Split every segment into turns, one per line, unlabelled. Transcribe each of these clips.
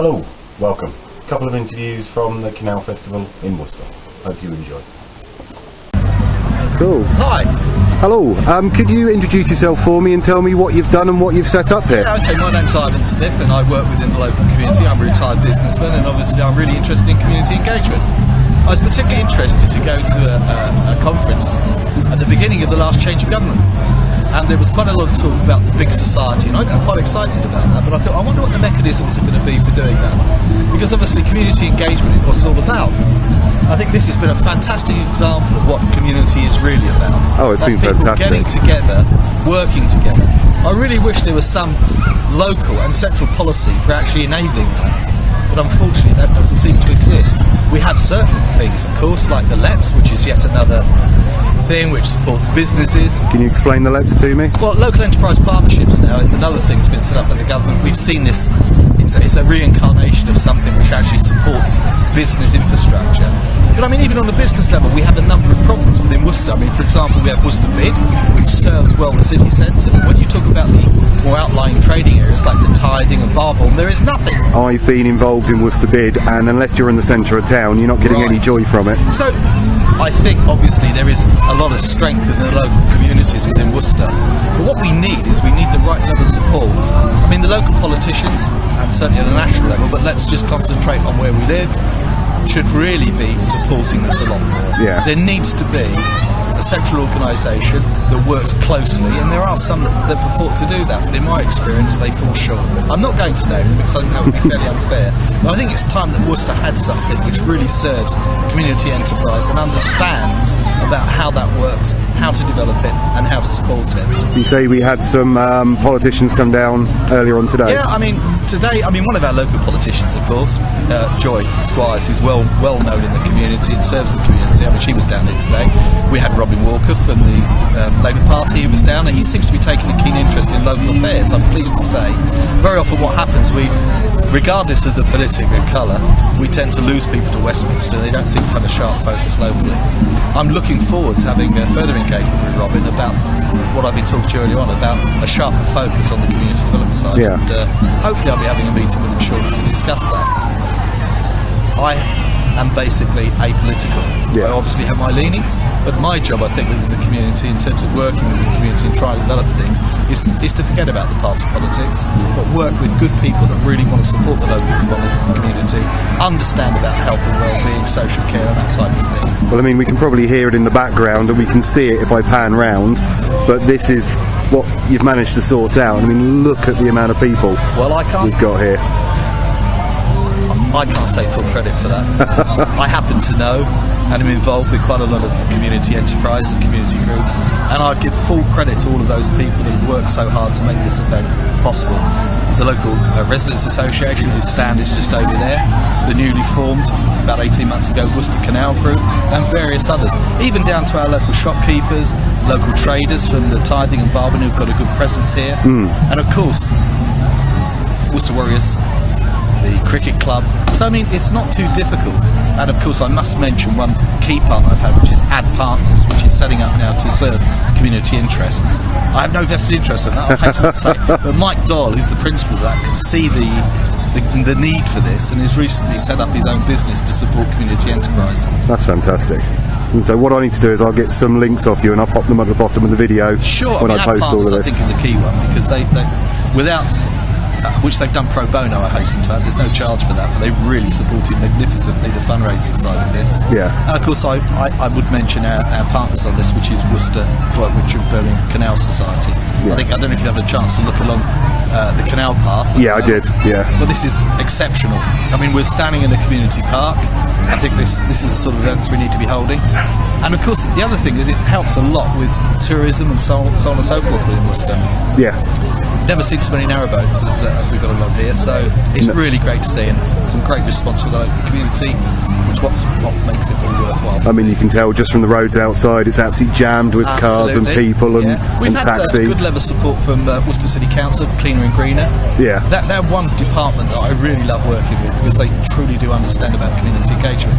Hello, welcome. A couple of interviews from the Canal Festival in Worcester. Hope you enjoy.
Cool.
Hi.
Hello. Could you introduce yourself for me and tell me what you've done and what you've set up here?
Yeah, okay, my name's Ivan Smith and I work within the local community. I'm a retired businessman and obviously I'm really interested in community engagement. I was particularly interested to go to a conference at the beginning of the last change of government. And there was quite a lot of talk about the big society, and I got quite excited about that, but I thought, I wonder what the mechanisms are going to be for doing that. Because obviously community engagement is what it's all about. I think this has been a fantastic example of what community is really about.
Oh, it's been
people
fantastic.
Getting together, working together. I really wish there was some local and central policy for actually enabling that. But unfortunately that doesn't seem to exist. We have certain things, of course, like the LEPs, which is yet another thing which supports businesses.
Can you explain the LEPs to me?
Well, local enterprise partnerships now is another thing that's been set up by the government. We've seen this, it's a reincarnation of something which actually supports business infrastructure. But I mean, even on a business level, we have a number of problems within Worcester. I mean, for example, we have Worcester Bid, which serves well the city centre. When you talk about the more outlying trading areas like the Tithing and Barbourne, there is nothing.
I've been involved in Worcester Bid, and unless you're in the centre of town, you're not getting any joy from it.
So, I think obviously there is a lot of strength in the local communities within Worcester. But what we need is we need the right level of support. I mean, the local politicians, and certainly at a national level, but let's just concentrate on where we live, should really be supporting this a lot more.
Yeah.
There needs to be a central organisation that works closely, and there are some that purport to do that, but in my experience they fall short. I'm not going to name them because I think that would be fairly unfair, but I think it's time that Worcester had something which really serves community enterprise and understands about how that works, how to develop it and how to support it.
You say we had some politicians come down earlier on today?
Yeah, I mean, today, one of our local politicians, of course, Joy Squires, who's well known in the community and serves the community. I mean, she was down there today. We had Robin Walker from the Labour Party who was down, and he seems to be taking a keen interest in local affairs. I'm pleased to say, very often what happens, regardless of the political colour, we tend to lose people to Westminster. They don't seem to have a sharp focus locally. I'm looking forward to having further engagement with Robin about what I've been talking to you earlier on about a sharper focus on the community development side.
Yeah.
And hopefully I'll be having a meeting with him shortly to discuss that. I am basically apolitical.
Yeah.
I obviously have my leanings, but my job, I think, within the community, in terms of working with the community and trying to develop things, is to forget about the party politics, but work with good people that really want to support the local community, understand about health and well-being, social care and that type of thing.
Well, I mean, we can probably hear it in the background and we can see it if I pan round, but this is what you've managed to sort out. I mean, look at the amount of people we've got here.
I can't take full credit for that. I happen to know, and I'm involved with quite a lot of community enterprise and community groups, and I'd give full credit to all of those people that have worked so hard to make this event possible. The local Residents Association, whose stand is just over there, the newly formed, about 18 months ago, Worcester Canal group, and various others, even down to our local shopkeepers, local traders from the Tithing and Barbourne who've got a good presence here, and of course, Worcester Warriors, the cricket club. So I mean, it's not too difficult. And of course I must mention one key partner I've had, which is Ad Partners, which is setting up now to serve community interest. I have no vested interest in that, I hasten to say, but Mike Doyle, who's the principal of that, could see the need for this and has recently set up his own business to support community enterprise.
That's fantastic. And so what I need to do is I'll get some links off you and I'll pop them at the bottom of the video when I post all of this.
I think is a key one, because they without which they've done pro bono, I hasten to add. There's no charge for that, but they've really supported magnificently the fundraising side of this.
Yeah.
And of course I would mention our partners on this, which is Worcester Canal Society.
Yeah.
I don't know if you have a chance to look along the canal path.
Yeah, I did, yeah.
But this is exceptional. I mean, we're standing in a community park. I think this is the sort of events we need to be holding. And of course the other thing is it helps a lot with tourism and so on and so forth in Worcester.
Yeah.
Never seen so many narrowboats as we've got along here, so it's really great to see, and some great response from the local community, which what makes it all worthwhile.
I mean, you can tell just from the roads outside it's absolutely jammed with cars and people and
We've
taxis.
had good level of support from Worcester City Council, Cleaner and Greener.
Yeah.
They're one department that I really love working with, because they truly do understand about community engagement.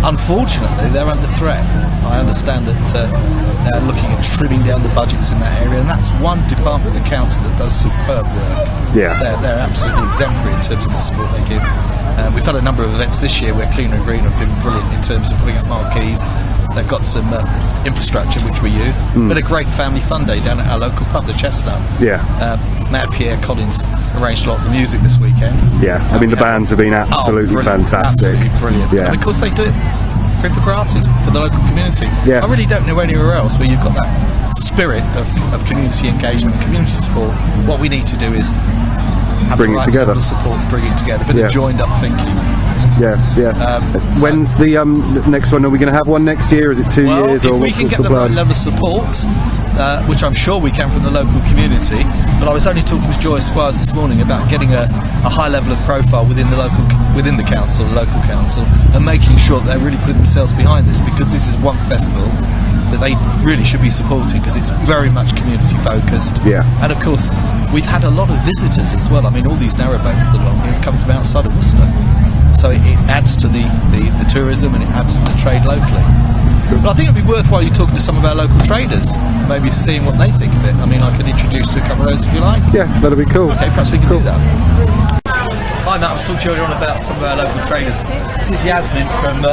unfortunately, they're under threat. I understand that they're looking at trimming down the budgets in that area, and that's one department of the council that does superb work.
Yeah.
They're absolutely exemplary in terms of the support they give. We've had a number of events this year where Clean and Green have been brilliant in terms of putting up marquees. They've got some infrastructure which we use. But a great family fun day down at our local pub, the Chestnut.
Yeah.
Matt Pierre Collins arranged a lot of the music this weekend.
Yeah, I mean the bands have been absolutely fantastic.
Absolutely brilliant.
Yeah.
And of course they do it free for gratis for the local community.
Yeah.
I really don't know anywhere else where you've got that spirit of community engagement, community support. What we need to do is have
Bring
the
it
right
together.
level of support, bring it together, but joined up thinking.
Yeah. When's the next one? Are we going to have one next year? Is it 2 years?
If
Or
we
what's
can get
the
the right
plan?
level of support, which I'm sure we can from the local community, but I was only talking with Joy Squires this morning about getting a high level of profile within the council, the local council, and making sure that they're really putting themselves behind this, because this is one festival that they really should be supporting, because it's very much community focused.
Yeah.
And of course, we've had a lot of visitors as well. I mean, all these narrowboats that have come from outside of Worcester. So it adds to the tourism, and it adds to the trade locally. But I think it'd be worthwhile you talking to some of our local traders, maybe seeing what they think of it. I mean, I could introduce you to a couple of those if you like.
Yeah, that'd be cool.
Okay, perhaps we can do that. Hi Matt, I was talking to you earlier on about some of our local traders. This is Yasmin from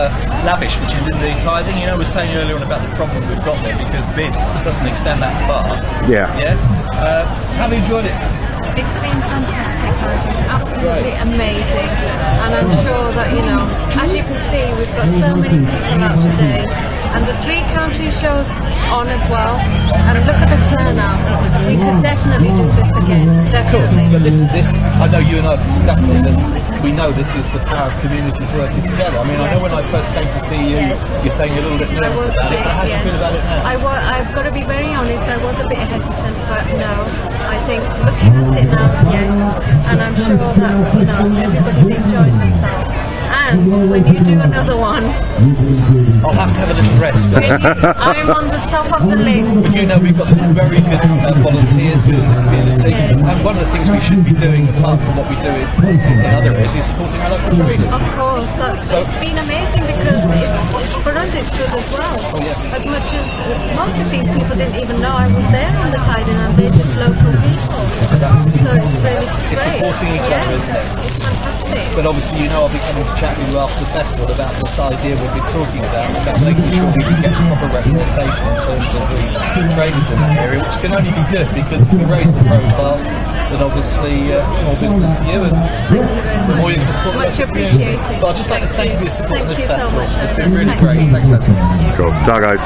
Lavish, which is in the tithing. You know, we were saying earlier on about the problem we've got there because bid doesn't extend that far.
Yeah.
Yeah? Have you enjoyed it?
It's been fantastic, absolutely amazing, and I'm sure that, you know, as you can see, we've got so many people out today, and the 3 county shows on as well, and look at the turnout. We could definitely do this again, definitely.
But this, I know you and I have discussed it, and we know this is the power of communities working together. I mean, I know when I first came to see you, you're saying you're a little bit nervous about it, but how do you feel about it now?
I've got to be very honest, I was a bit hesitant, but no, I think looking at it now, yes, and I'm sure that, you know, everybody's enjoying themselves. And when you do another one,
I'll have to have a little rest.
I'm on the top of the list.
You know, we've got some very good volunteers within the community, and one of the things we should be doing, apart from what we do in other areas, is supporting our local traders.
Of course, it's been amazing because for us it's good as well. As much as most of these people didn't even know I was there on the tiding, and they're just local people. So it's really great.
It's supporting each other, isn't it?
It's fantastic.
But obviously, you know, I'll be coming to chat with you after the festival about this idea we've been talking about making sure we can get proper representation in terms of the traders in that area, which can only be good because if we raise the profile, then obviously more business for you and the more you can support the
Much
local community.
appreciated.
But I'd just like to thank you for your support on this
Thank you so
festival.
much.
It's been really
Thank
great.
you.
Thanks, Anthony.
Cool. Ciao, guys.